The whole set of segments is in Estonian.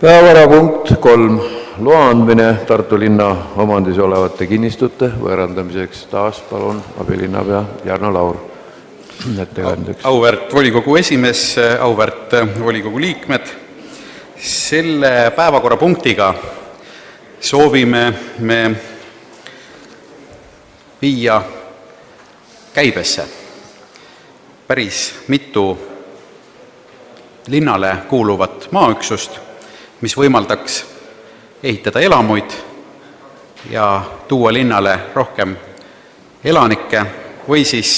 Päevakorrapunkt 3. Loa andmine Tartu linna omandis olevate kinnistute võõrandamiseks. Taas palun abilinnapea Jarno Laur ettekandjaks. Auväärt volikogu esimees, auväärt volikogu liikmed, selle päevakorrapunktiga soovime me viia käibesse päris mitu linnale kuuluvat maaüksust, mis võimaldaks ehitada elamuid ja tuua linnale rohkem elanikke või siis,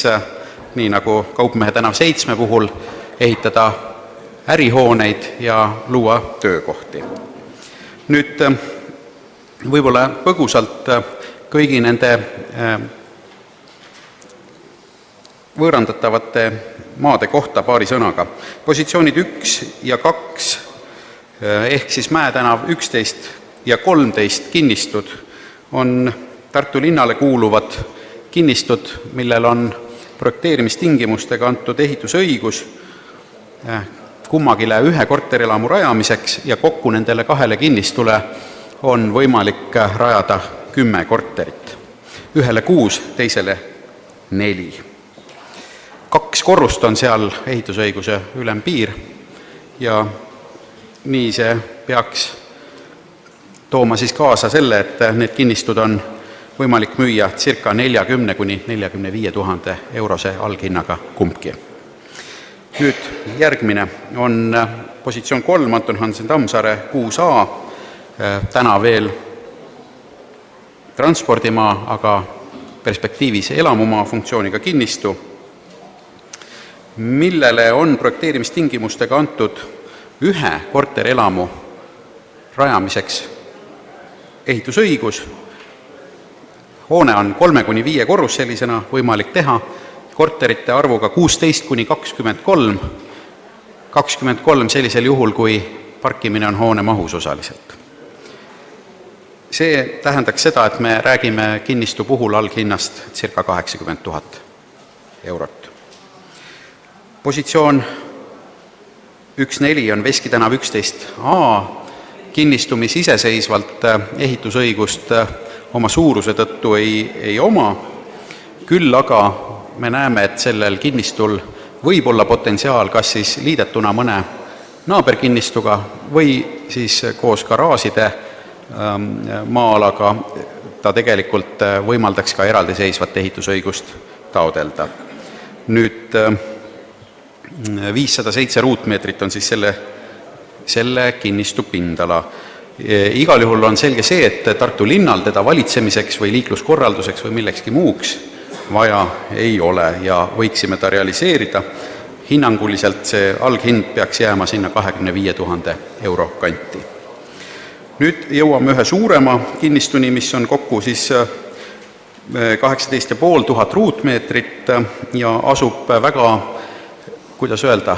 nii nagu Kaupmehe tänav 7 puhul, ehitada ärihooneid ja luua töökohti. Nüüd võib-olla põgusalt kõigi nende võõrandatavate maade kohta paari sõnaga. Positsioonid 1 ja 2 ehk siis Mäe tänav 11 ja 13 kinnistud on Tartu linnale kuuluvad kinnistud, millel on projekteerimistingimustega antud ehitusõigus kummagile ühe korterelamu rajamiseks ja kokku nendele kahele kinnistule on võimalik rajada 10 korterit. Ühele 6, teisele 4. 2 korrust on seal ehitusõiguse ülempiir ja nii see peaks tooma siis kaasa selle, et need kinnistud on võimalik müüa circa 40 kuni 45 000 eurose alghinnaga kumbki. Nüüd järgmine on positsioon 3, Anton Hansen Tammsaare 6A, täna veel transpordimaa, aga perspektiivis elamumaa funktsiooniga kinnistu, millele on projekteerimistingimustega antud ühe korterelamu rajamiseks ehitusõigus. Hoone on 3 kuni 5 korrus sellisena võimalik teha, korterite arvuga 16 kuni 23, 23 sellisel juhul, kui parkimine on hoone mahus osaliselt. See tähendaks seda, et me räägime kinnistu puhul alghinnast circa 80 000 eurot. Positsioon 1.4 on Veski tänav 11A, kinnistu, mis iseseisvalt ehitusõigust oma suuruse tõttu ei oma, küll aga me näeme, et sellel kinnistul võib olla potentsiaal kas siis liidetuna mõne naaberkinnistuga või siis koos garaažide maa-alaga ta tegelikult võimaldaks ka eraldiseisvat ehitusõigust taodelda. Nüüd 507 ruutmeetrit on siis selle kinnistu pindala. Igal juhul on selge see, et Tartu linnal teda valitsemiseks või liikluskorralduseks või millekski muuks vaja ei ole ja võiksime ta realiseerida. Hinnanguliselt see alghind peaks jääma sinna 25 000 euro kanti. Nüüd jõuame ühe suurema kinnistuni, mis on kokku siis 18 500 ruutmeetrit ja asub väga, kuidas öelda,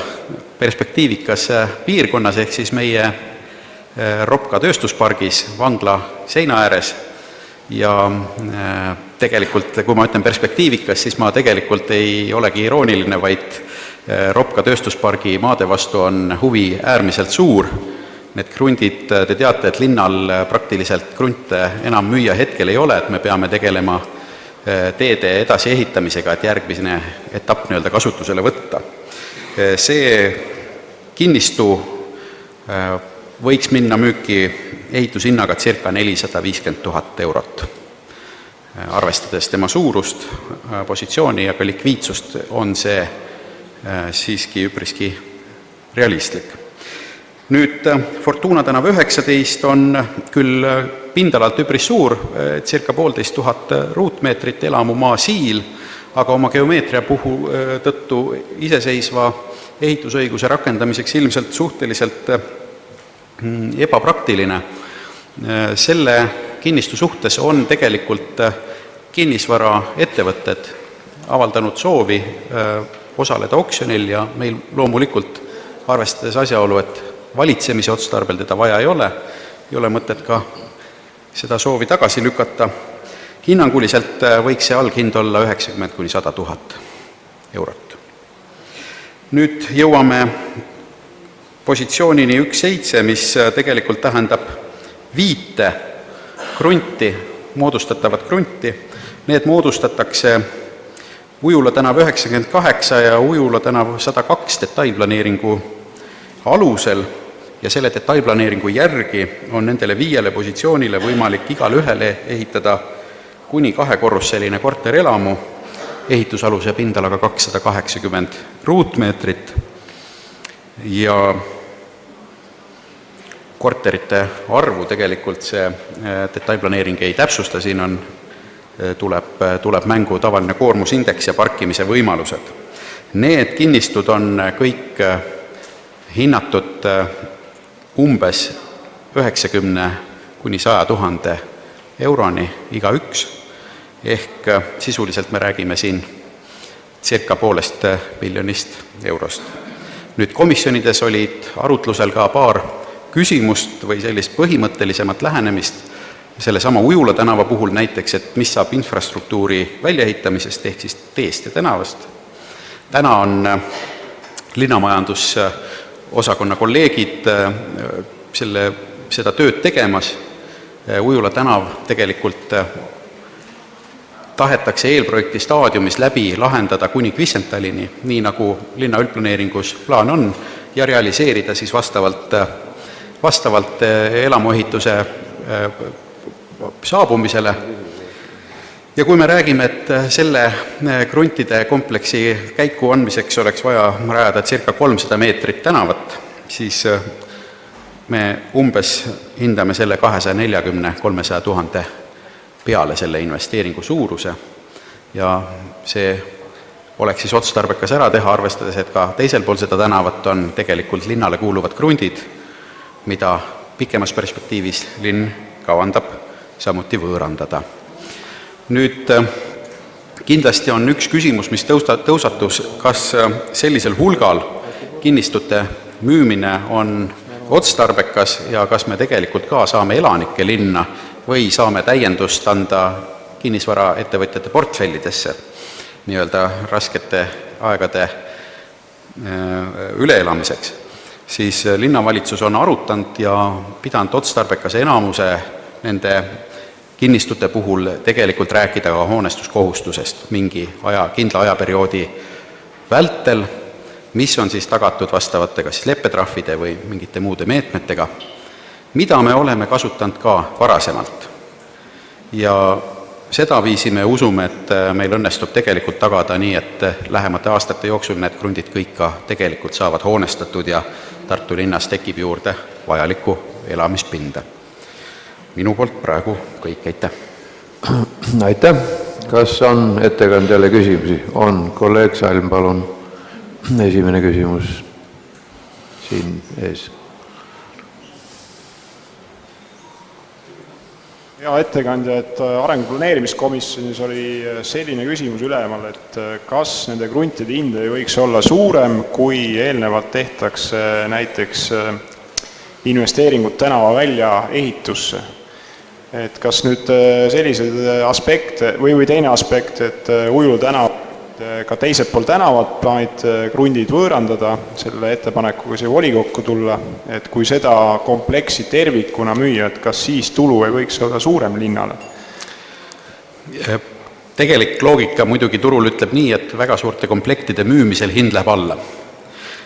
perspektiivikas piirkonnas ehk siis meie Ropka tööstuspargis vangla seina ääres ja tegelikult, kui ma ütlen perspektiivikas, siis ma tegelikult ei olegi irooniline, vaid Ropka tööstuspargi maade vastu on huvi äärmiselt suur. Need krundid, te teate, et linnal praktiliselt krunte enam müüa hetkel ei ole, et me peame tegelema teede edasi ehitamisega, et järgmine etapp kasutusele võtta. See kinnistu võiks minna müüki ehitushinnaga circa 450 000 eurot. Arvestades tema suurust, positsiooni ja ka likviidsust on see siiski üpriski realistlik. Nüüd Fortuna tänav 19 on küll pindalalt üpris suur, circa 1500 ruutmeetrit elamumaa siil, aga oma geomeetria puhul tõttu iseseisva ehitusõiguse rakendamiseks ilmselt suhteliselt ebapraktiline. Selle kinnistu suhtes on tegelikult kinnisvaraettevõtted avaldanud soovi osaleda oksjonil ja meil loomulikult, arvestades asjaolu, et valitsemise otstarbel teda vaja ei ole mõtet ka seda soovi tagasi lükata. Hinnanguliselt võiks see alghind olla 90 kuni 100 000 eurot. Nüüd jõuame positsioonini 1.7, mis tegelikult tähendab 5 krunti, moodustatavat krunti. Need moodustatakse Ujula tänav 98 ja Ujula tänav 102 detailplaneeringu alusel ja selle detailplaneeringu järgi on nendele 5 positsioonile võimalik igale ühele ehitada kuni 2-korruseline korterelamu ehitusaluse pindalaga 280 ruutmeetrit ja korterite arvu tegelikult see detailplaneering ei täpsusta, siin tuleb mängu tavaline koormusindeks ja parkimise võimalused. Need kinnistud on kõik hinnatud umbes 90 kuni 100 000 euroni igaüks, ehk sisuliselt me räägime siin circa 1,5 miljonist eurost. Nüüd komisjonides olid arutlusel ka paar küsimust või sellist põhimõttelisemat lähenemist, sellesama Ujula tänava puhul näiteks, et mis saab infrastruktuuri väljaehitamisest ehk siis teest ja tänavast. Täna on linnamajandusosakonna kolleegid seda tööd tegemas. Ujula tänav tegelikult tahetakse eelprojekti staadiumis läbi lahendada kuni Kvissentalini, nii nagu linna üldplaneeringus plaan on, ja realiseerida siis vastavalt elamuehituse saabumisele. Ja kui me räägime, et selle kruntide kompleksi käiku andmiseks oleks vaja rajada circa 300 meetrit tänavat, siis me umbes hindame selle 240-300 000 peale selle investeeringu suuruse ja see oleks siis otstarbekas ära teha, arvestades, et ka teisel pool seda tänavat on tegelikult linnale kuuluvad krundid, mida pikemas perspektiivis linn kavandab samuti võõrandada. Nüüd kindlasti on üks küsimus, mis tõusatus, kas sellisel hulgal kinnistute müümine on otstarbekas ja kas me tegelikult ka saame elanike linna või saame täiendust anda kinnisvaraettevõtjate portfellidesse nii-öelda raskete aegade üleelamiseks. Siis linnavalitsus on arutanud ja pidanud otstarbekas enamuse nende kinnistute puhul tegelikult rääkida ka hoonestuskohustusest mingi kindla ajaperioodi vältel, mis on siis tagatud vastavate kas leppetrahvide või mingite muude meetmetega, mida me oleme kasutanud ka varasemalt. Ja seda viisi me usume, et meil õnnestub tegelikult tagada nii, et lähemate aastate jooksul need krundid kõik ka tegelikult saavad hoonestatud ja Tartu linnas tekib juurde vajalikku elamispinda. Minu poolt praegu kõik, aitäh! Aitäh! Kas on ettekandjale küsimusi? On. Kolleeg Salm, palun. Esimene küsimus siin ees. Hea ettekandja, et arenguplaneerimiskomisjonis oli selline küsimus üleval, et kas nende kruntide hind ei võiks olla suurem, kui eelnevalt tehtakse näiteks investeeringud tänava välja ehitusse. Et kas nüüd sellised aspekte või teine aspekt, et Ujula tänav ka teiselt pool tänavat plaanid krundid võõrandada selle ettepanekuga see volikokku tulla, et kui seda kompleksi tervikuna müüa, et kas siis tulu ei võiks olla suurem linnale? Tegelik loogika muidugi turul ütleb nii, et väga suurte komplektide müümisel hind läheb alla.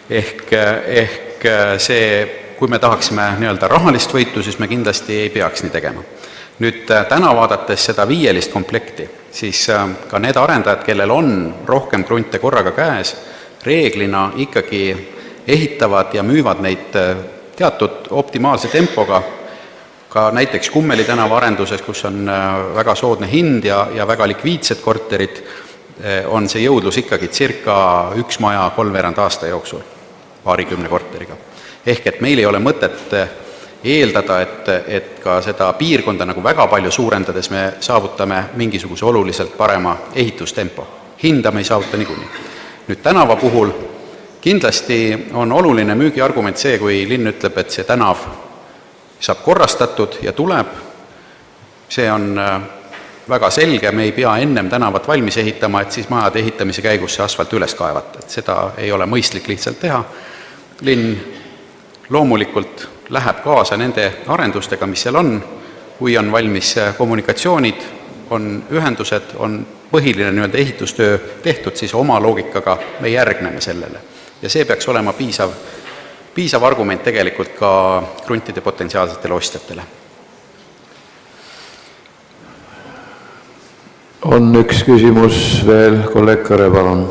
Ehk see, kui me tahaksime nii-öelda rahalist võitu, siis me kindlasti ei peaks nii tegema. Nüüd täna vaadates seda 5 komplekti, siis ka need arendajad, kellel on rohkem krunte korraga käes, reeglina ikkagi ehitavad ja müüvad neid teatud optimaalse tempoga. Ka näiteks Kummeli tänava arenduses, kus on väga soodne hind ja väga likviidsed korterid, on see jõudlus ikkagi circa 1 maja 3 aasta jooksul, 20 korteriga. Ehk et meil ei ole mõtet eeldada, et ka seda piirkonda nagu väga palju suurendades me saavutame mingisuguse oluliselt parema ehitustempo. Hinda me ei saavuta niikuinii. Nüüd tänava puhul kindlasti on oluline müügiargument see, kui linn ütleb, et see tänav saab korrastatud ja tuleb. See on väga selge, me ei pea ennem tänavat valmis ehitama, et siis majade ehitamise käigus see asfalt üles kaevata. Et seda ei ole mõistlik lihtsalt teha. Linn loomulikult läheb kaasa nende arendustega, mis seal on, kui on valmis kommunikatsioonid, on ühendused, on põhiline nii-öelda ehitustöö tehtud, siis oma loogikaga me järgneme sellele. Ja see peaks olema piisav argument tegelikult ka kruntide potentsiaalsetele ostjatele. On üks küsimus veel, kolleeg Kõre, palun.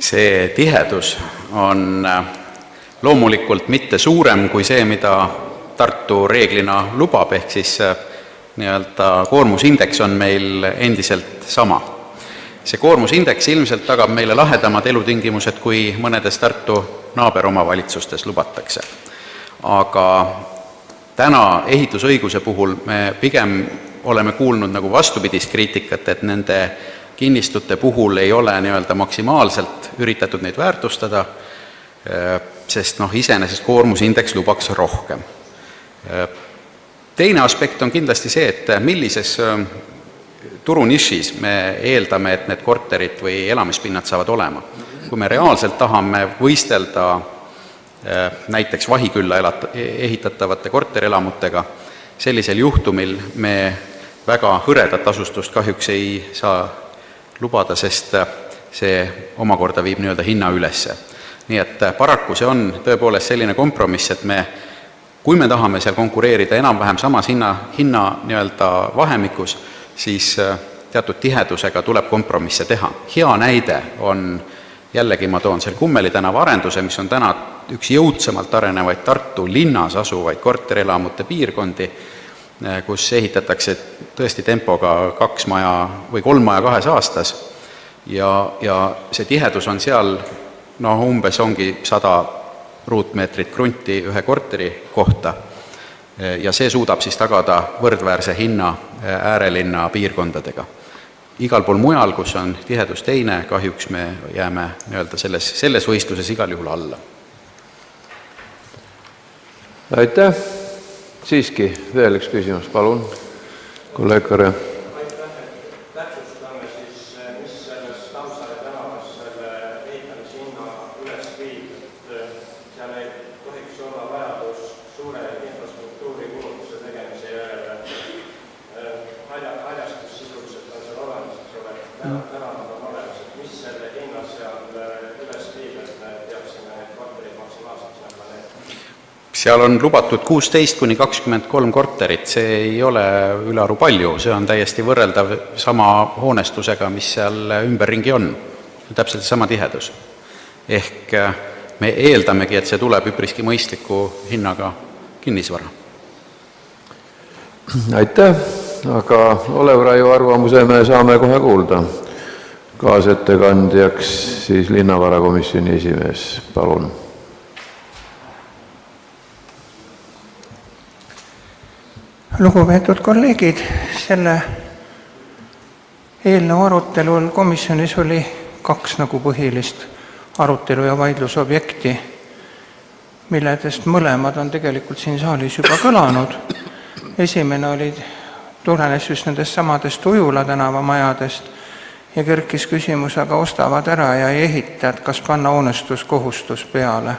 See tihedus on loomulikult mitte suurem kui see, mida Tartu reeglina lubab, ehk siis nii-öelda koormusindeks on meil endiselt sama. See koormusindeks ilmselt tagab meile lahedamad elutingimused, kui mõnedes Tartu naaberomavalitsustes lubatakse. Aga täna ehitusõiguse puhul me pigem oleme kuulnud nagu vastupidist kriitikat, et nende kinnistute puhul ei ole nii-öelda maksimaalselt üritatud neid väärtustada, sest iseenesest koormusindeks lubaks rohkem. Teine aspekt on kindlasti see, et millises turunišis me eeldame, et need korterid või elamispinnad saavad olema. Kui me reaalselt tahame võistelda näiteks Vahikülla ehitatavate korterelamutega, sellisel juhtumil me väga hõredat asustust kahjuks ei saa lubada, sest see omakorda viib nii-öelda hinna ülesse. Nii et paraku see on tõepoolest selline kompromiss, et kui me tahame seal konkureerida enam-vähem samas hinna nii-öelda vahemikus, siis teatud tihedusega tuleb kompromisse teha. Hea näide on, jällegi ma toon seal Kummeli tänava arenduse, mis on täna üks jõudsamalt arenevaid Tartu linnas asuvaid korterelamute piirkondi, kus ehitatakse tõesti tempoga 2 maja või 3 maja 2 aastas ja see tihedus on seal umbes ongi 100 ruutmeetrit krunti ühe korteri kohta ja see suudab siis tagada võrdväärse hinna äärelinna piirkondadega. Igal pool mujal, kus on tihedus teine, kahjuks me jääme nii-öelda selles võistluses igal juhul alla. Aitäh! Siiski, veel üks küsimus, palun. Kolleeg Kõre. Aitäh, et täpsustame siis, mis selles Tammsaare tänavas selle ehitamishinna üles viib, et seal ei tohiks olla vajadus suure infrastruktuuri kulutuse tegemise järele. Haljastus sisuliselt on seal olemas, tänavad on olemas, et mis selle hinna seal üles viib, et me peaksime need korterid maksimaalselt seal planeerida. Seal on lubatud 16–23 korterit, see ei ole ülearu palju, see on täiesti võrreldav sama hoonestusega, mis seal ümberringi on, täpselt sama tihedus. Ehk me eeldamegi, et see tuleb üpriski mõistliku hinnaga kinnisvara. Aitäh, aga Olev Raiu arvamuse me saame kohe kuulda. Kaasettekandjaks siis linnavarakomisjoni esimees, palun. Lugupeetud kolleegid, selle eelnõu arutelul komisjonis oli 2 põhilist arutelu- ja vaidlusobjekti, milledest mõlemad on tegelikult siin saalis juba kõlanud. Esimene tulenes just nendest samadest Ujula tänava majadest ja kerkis küsimus, aga ostavad ära ja ei ehita, et kas panna hoonestuskohustus peale.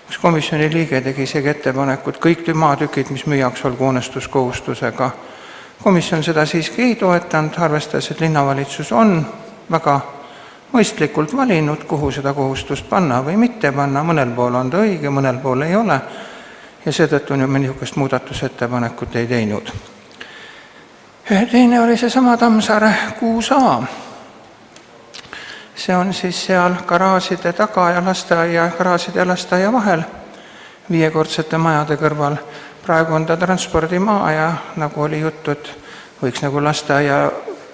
Üks komisjoni liige tegi isegi ettepaneku, et kõik maatükid, mis müüaks, olgu hoonestuskohustusega. Komisjon seda siiski ei toetanud, arvestades, et linnavalitsus on väga mõistlikult valinud, kuhu seda kohustust panna või mitte panna. Mõnel pool on ta õige, mõnel pool ei ole ja seetõttu me niisugust muudatusettepanekut ei teinud. Teine oli seesama Tammsaare 6A. See on siis seal garaažide taga ja lasteaia, garaažide ja lasteaia vahel. viiekordsete majade kõrval. Praegu on ta transpordimaa ja nagu oli juttu, et võiks nagu lasteaia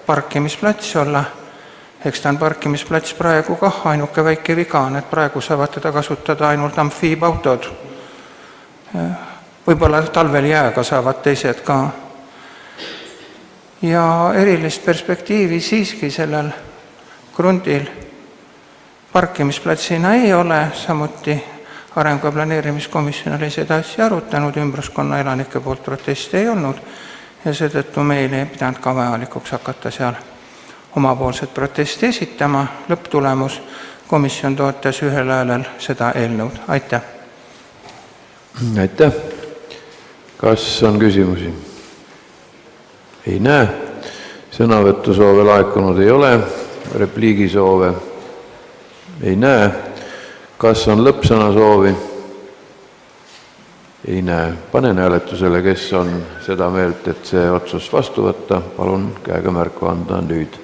parkimisplats olla. Eks ta on parkimisplats praegu kah, ainuke väike viga on, et praegu saavad teda kasutada ainult amfiibautod. Võib-olla talvel jääga saavad teised ka. Ja erilist perspektiivi siiski sellel krundil parkimisplatsina ei ole, samuti arengu- ja planeerimiskomisjon oli seda asja arutanud, ümbruskonna elanike poolt protesti ei olnud ja seetõttu meil ei pidanud ka vajalikuks hakata seal omapoolset protesti esitama. Lõpptulemus, komisjon toetas ühel häälel seda eelnõud. Aitäh! Aitäh! Kas on küsimusi? Ei näe. Sõnavõtusoove laekunud ei ole. Repliigisoove ei näe. Kas on lõppsõnasoovi? Ei näe. Panen hääletusele, kes on seda meelt, et see otsus vastu võtta. Palun käega märku anda nüüd.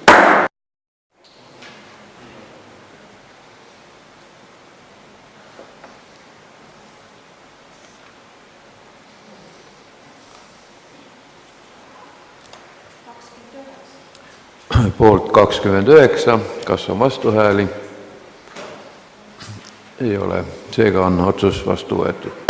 Poolt 29, kas on vastuhääli? Ei ole, seega on otsus vastu võetud.